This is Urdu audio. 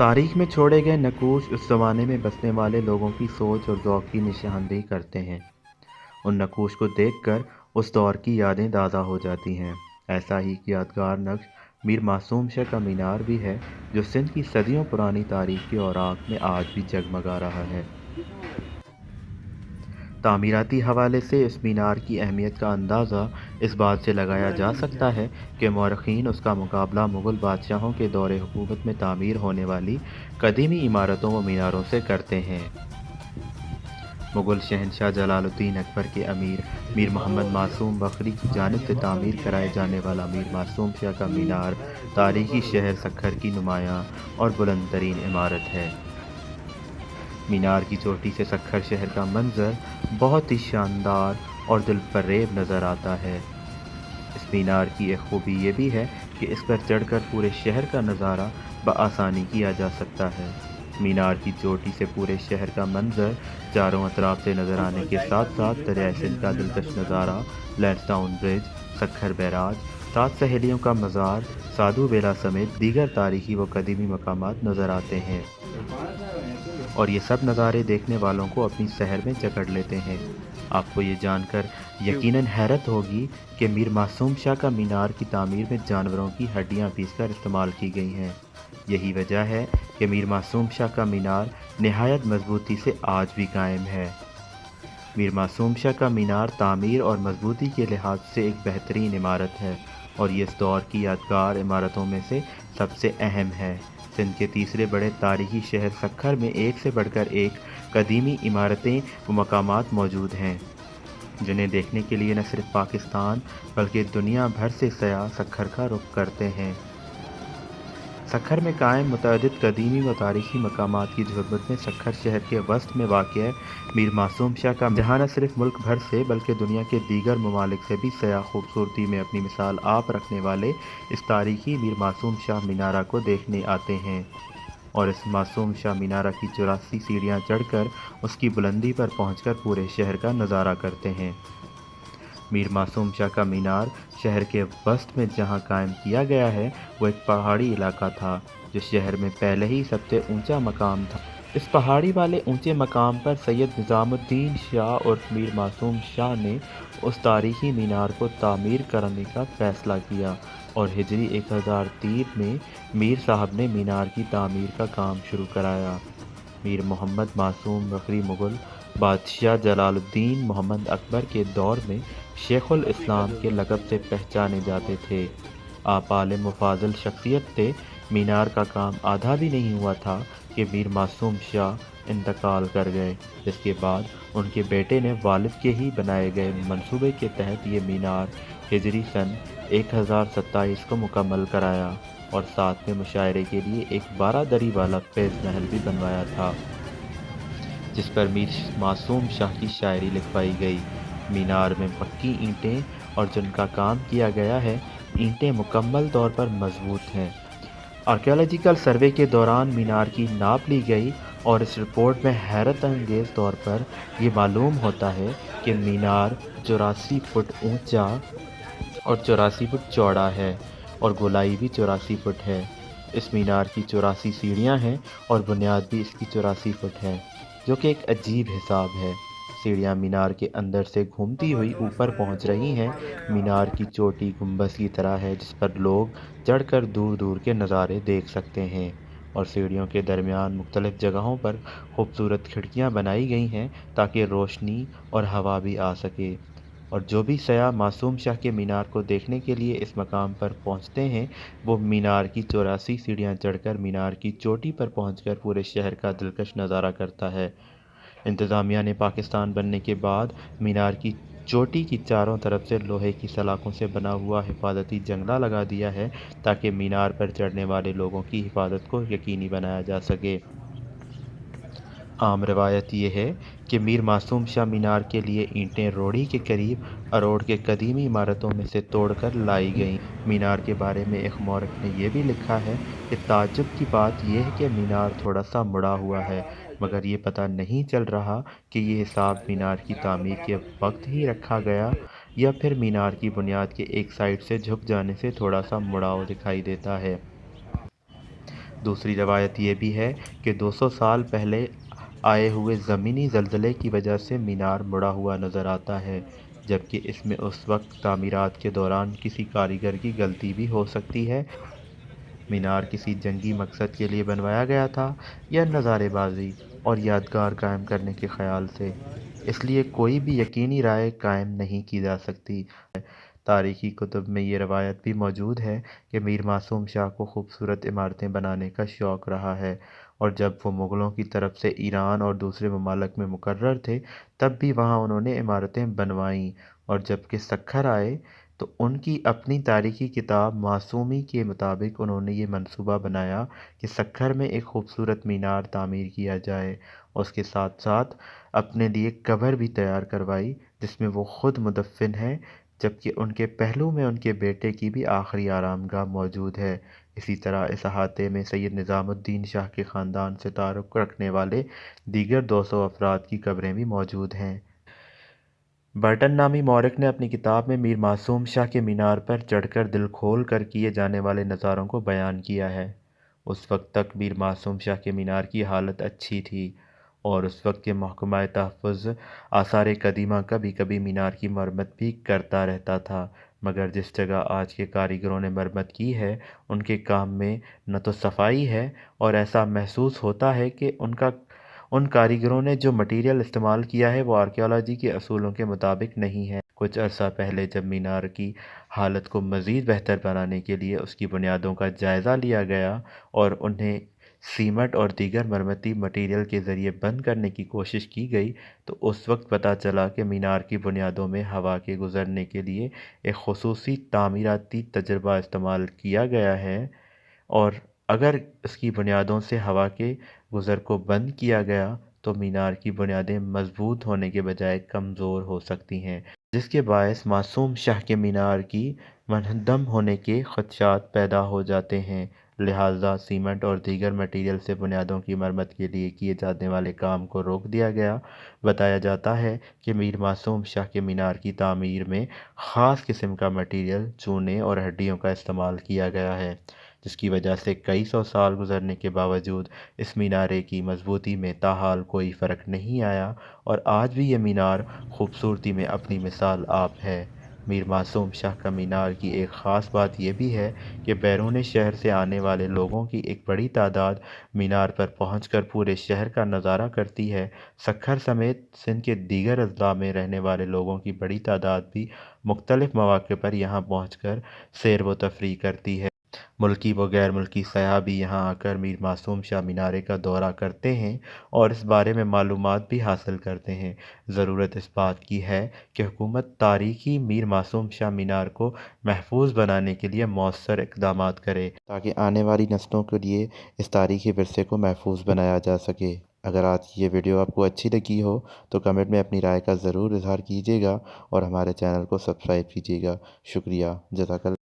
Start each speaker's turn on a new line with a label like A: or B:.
A: تاریخ میں چھوڑے گئے نقوش اس زمانے میں بسنے والے لوگوں کی سوچ اور ذوق کی نشاندہی کرتے ہیں۔ ان نقوش کو دیکھ کر اس دور کی یادیں تازہ ہو جاتی ہیں۔ ایسا ہی ایک یادگار نقش میر معصوم شاہ کا مینار بھی ہے، جو سندھ کی صدیوں پرانی تاریخ کے اوراق میں آج بھی جگمگا رہا ہے۔ تعمیراتی حوالے سے اس مینار کی اہمیت کا اندازہ اس بات سے لگایا جا سکتا ہے کہ مورخین اس کا مقابلہ مغل بادشاہوں کے دور حکومت میں تعمیر ہونے والی قدیمی عمارتوں و میناروں سے کرتے ہیں۔ مغل شہنشاہ جلال الدین اکبر کے امیر میر محمد معصوم بخری کی جانب سے تعمیر کرائے جانے والا میر معصوم شاہ کا مینار تاریخی شہر سکھر کی نمایاں اور بلند ترین عمارت ہے۔ مینار کی چوٹی سے سکھر شہر کا منظر بہت ہی شاندار اور دل فریب نظر آتا ہے۔ اس مینار کی ایک خوبی یہ بھی ہے کہ اس پر چڑھ کر پورے شہر کا نظارہ بآسانی کیا جا سکتا ہے۔ مینار کی چوٹی سے پورے شہر کا منظر چاروں اطراف سے نظر آنے کے ساتھ ساتھ دریائے سندھ کا دلکش نظارہ، لینسڈاؤن برج، سکھر بیراج، 7 سہیلیوں کا مزار، سادھو بیلا سمیت دیگر تاریخی و قدیمی مقامات نظر آتے ہیں، اور یہ سب نظارے دیکھنے والوں کو اپنی سحر میں جکڑ لیتے ہیں۔ آپ کو یہ جان کر یقیناً حیرت ہوگی کہ میر معصوم شاہ کا مینار کی تعمیر میں جانوروں کی ہڈیاں پیس کر استعمال کی گئی ہیں۔ یہی وجہ ہے کہ میر معصوم شاہ کا مینار نہایت مضبوطی سے آج بھی قائم ہے۔ میر معصوم شاہ کا مینار تعمیر اور مضبوطی کے لحاظ سے ایک بہترین عمارت ہے، اور یہ اس دور کی یادگار عمارتوں میں سے سب سے اہم ہے۔ سندھ کے تیسرے بڑے تاریخی شہر سکھر میں ایک سے بڑھ کر ایک قدیمی عمارتیں و مقامات موجود ہیں، جنہیں دیکھنے کے لیے نہ صرف پاکستان بلکہ دنیا بھر سے سیاح سکھر کا رخ کرتے ہیں۔ سکھر میں قائم متعدد قدیمی و تاریخی مقامات کی صحبت میں سکھر شہر کے وسط میں واقع میر معصوم شاہ کا جہاں نہ صرف ملک بھر سے بلکہ دنیا کے دیگر ممالک سے بھی سیاح خوبصورتی میں اپنی مثال آپ رکھنے والے اس تاریخی میر معصوم شاہ مینارہ کو دیکھنے آتے ہیں، اور اس معصوم شاہ مینارہ کی 84 سیڑھیاں چڑھ کر اس کی بلندی پر پہنچ کر پورے شہر کا نظارہ کرتے ہیں۔ میر معصوم شاہ کا مینار شہر کے وسط میں جہاں قائم کیا گیا ہے، وہ ایک پہاڑی علاقہ تھا جو شہر میں پہلے ہی سب سے اونچا مقام تھا۔ اس پہاڑی والے اونچے مقام پر سید نظام الدین شاہ اور میر معصوم شاہ نے اس تاریخی مینار کو تعمیر کرنے کا فیصلہ کیا، اور ہجری 1003 میں میر صاحب نے مینار کی تعمیر کا کام شروع کرایا۔ میر محمد معصوم بخری مغل بادشاہ جلال الدین محمد اکبر کے دور میں شیخ الاسلام کے لقب سے پہچانے جاتے تھے۔ آپ عالم و فاضل شخصیت تھے۔ مینار کا کام آدھا بھی نہیں ہوا تھا کہ میر معصوم شاہ انتقال کر گئے، جس کے بعد ان کے بیٹے نے والد کے ہی بنائے گئے منصوبے کے تحت یہ مینار ہجری سن 1027 کو مکمل کرایا، اور ساتھ میں مشاعرے کے لیے ایک 12 دری والا فیض محل بھی بنوایا تھا، جس پر میر معصوم شاہ کی شاعری لکھوائی گئی۔ مینار میں پکی اینٹیں اور جن کا کام کیا گیا ہے، اینٹیں مکمل طور پر مضبوط ہیں۔ آرکیالوجیکل سروے کے دوران مینار کی ناپ لی گئی، اور اس رپورٹ میں حیرت انگیز طور پر یہ معلوم ہوتا ہے کہ مینار 84 فٹ اونچا اور 84 فٹ چوڑا ہے، اور گولائی بھی 84 فٹ ہے۔ اس مینار کی 84 سیڑھیاں ہیں، اور بنیاد بھی اس کی 84 فٹ ہے، جو کہ ایک عجیب حساب ہے۔ سیڑھیاں مینار کے اندر سے گھومتی ہوئی اوپر پہنچ رہی ہیں۔ مینار کی چوٹی گنبد کی طرح ہے، جس پر لوگ چڑھ کر دور دور کے نظارے دیکھ سکتے ہیں، اور سیڑھیوں کے درمیان مختلف جگہوں پر خوبصورت کھڑکیاں بنائی گئی ہیں تاکہ روشنی اور ہوا بھی آ سکے، اور جو بھی سیاح معصوم شاہ کے مینار کو دیکھنے کے لیے اس مقام پر پہنچتے ہیں، وہ مینار کی 84 سیڑھیاں چڑھ کر مینار کی چوٹی پر پہنچ کر پورے شہر کا دلکش نظارہ کرتا ہے۔ انتظامیہ نے پاکستان بننے کے بعد مینار کی چوٹی کی چاروں طرف سے لوہے کی سلاخوں سے بنا ہوا حفاظتی جنگلہ لگا دیا ہے، تاکہ مینار پر چڑھنے والے لوگوں کی حفاظت کو یقینی بنایا جا سکے۔ عام روایت یہ ہے کہ میر معصوم شاہ مینار کے لیے اینٹیں روڑی کے قریب اروڑ کے قدیمی عمارتوں میں سے توڑ کر لائی گئیں۔ مینار کے بارے میں ایک مورخ نے یہ بھی لکھا ہے کہ تعجب کی بات یہ ہے کہ مینار تھوڑا سا مڑا ہوا ہے، مگر یہ پتہ نہیں چل رہا کہ یہ حساب مینار کی تعمیر کے وقت ہی رکھا گیا، یا پھر مینار کی بنیاد کے ایک سائڈ سے جھک جانے سے تھوڑا سا مڑاؤ دکھائی دیتا ہے۔ دوسری روایت یہ بھی ہے کہ 200 سال پہلے آئے ہوئے زمینی زلزلے کی وجہ سے مینار مڑا ہوا نظر آتا ہے، جبکہ اس میں اس وقت تعمیرات کے دوران کسی کاریگر کی غلطی بھی ہو سکتی ہے۔ مینار کسی جنگی مقصد کے لیے بنوایا گیا تھا یا نظارے بازی اور یادگار قائم کرنے کے خیال سے، اس لیے کوئی بھی یقینی رائے قائم نہیں کی جا سکتی۔ تاریخی کتب میں یہ روایت بھی موجود ہے کہ میر معصوم شاہ کو خوبصورت عمارتیں بنانے کا شوق رہا ہے، اور جب وہ مغلوں کی طرف سے ایران اور دوسرے ممالک میں مقرر تھے تب بھی وہاں انہوں نے عمارتیں بنوائیں، اور جب کہ سکھر آئے تو ان کی اپنی تاریخی کتاب معصومی کے مطابق انہوں نے یہ منصوبہ بنایا کہ سکھر میں ایک خوبصورت مینار تعمیر کیا جائے، اور اس کے ساتھ ساتھ اپنے لیے قبر بھی تیار کروائی جس میں وہ خود مدفن ہیں، جبکہ ان کے پہلو میں ان کے بیٹے کی بھی آخری آرام گاہ موجود ہے۔ اسی طرح اس احاطے میں سید نظام الدین شاہ کے خاندان سے تعلق رکھنے والے دیگر 200 افراد کی قبریں بھی موجود ہیں۔ برٹن نامی مورخ نے اپنی کتاب میں میر معصوم شاہ کے مینار پر چڑھ کر دل کھول کر کیے جانے والے نظاروں کو بیان کیا ہے۔ اس وقت تک میر معصوم شاہ کے مینار کی حالت اچھی تھی، اور اس وقت کے محکمہ تحفظ آثار قدیمہ کبھی کبھی مینار کی مرمت بھی کرتا رہتا تھا، مگر جس جگہ آج کے کاریگروں نے مرمت کی ہے ان کے کام میں نہ تو صفائی ہے، اور ایسا محسوس ہوتا ہے کہ ان کاریگروں نے جو مٹیریل استعمال کیا ہے وہ آرکیالوجی کے اصولوں کے مطابق نہیں ہے۔ کچھ عرصہ پہلے جب مینار کی حالت کو مزید بہتر بنانے کے لیے اس کی بنیادوں کا جائزہ لیا گیا اور انہیں سیمنٹ اور دیگر مرمتی مٹیریل کے ذریعے بند کرنے کی کوشش کی گئی تو اس وقت پتہ چلا کہ مینار کی بنیادوں میں ہوا کے گزرنے کے لیے ایک خصوصی تعمیراتی تجربہ استعمال کیا گیا ہے، اور اگر اس کی بنیادوں سے ہوا کے گزر کو بند کیا گیا تو مینار کی بنیادیں مضبوط ہونے کے بجائے کمزور ہو سکتی ہیں، جس کے باعث معصوم شاہ کے مینار کی منہدم ہونے کے خدشات پیدا ہو جاتے ہیں۔ لہٰذا سیمنٹ اور دیگر مٹیریل سے بنیادوں کی مرمت کے لیے کیے جانے والے کام کو روک دیا گیا۔ بتایا جاتا ہے کہ میر معصوم شاہ کے مینار کی تعمیر میں خاص قسم کا مٹیریل چونے اور ہڈیوں کا استعمال کیا گیا ہے، جس کی وجہ سے کئی سو سال گزرنے کے باوجود اس مینارے کی مضبوطی میں تاحال کوئی فرق نہیں آیا، اور آج بھی یہ مینار خوبصورتی میں اپنی مثال آپ ہے۔ میر معصوم شاہ کا مینار کی ایک خاص بات یہ بھی ہے کہ بیرون شہر سے آنے والے لوگوں کی ایک بڑی تعداد مینار پر پہنچ کر پورے شہر کا نظارہ کرتی ہے۔ سکھر سمیت سندھ کے دیگر اضلاع میں رہنے والے لوگوں کی بڑی تعداد بھی مختلف مواقع پر یہاں پہنچ کر سیر و تفریح کرتی ہے۔ ملکی و غیر ملکی سیاح بھی یہاں آ کر میر معصوم شاہ مینارے کا دورہ کرتے ہیں اور اس بارے میں معلومات بھی حاصل کرتے ہیں۔ ضرورت اس بات کی ہے کہ حکومت تاریخی میر معصوم شاہ مینار کو محفوظ بنانے کے لیے مؤثر اقدامات کرے تاکہ آنے والی نسلوں کے لیے اس تاریخی ورثے کو محفوظ بنایا جا سکے۔ اگر آج کی یہ ویڈیو آپ کو اچھی لگی ہو تو کمنٹ میں اپنی رائے کا ضرور اظہار کیجیے گا اور ہمارے چینل کو سبسکرائب کیجیے گا۔ شکریہ، جزاک اللہ۔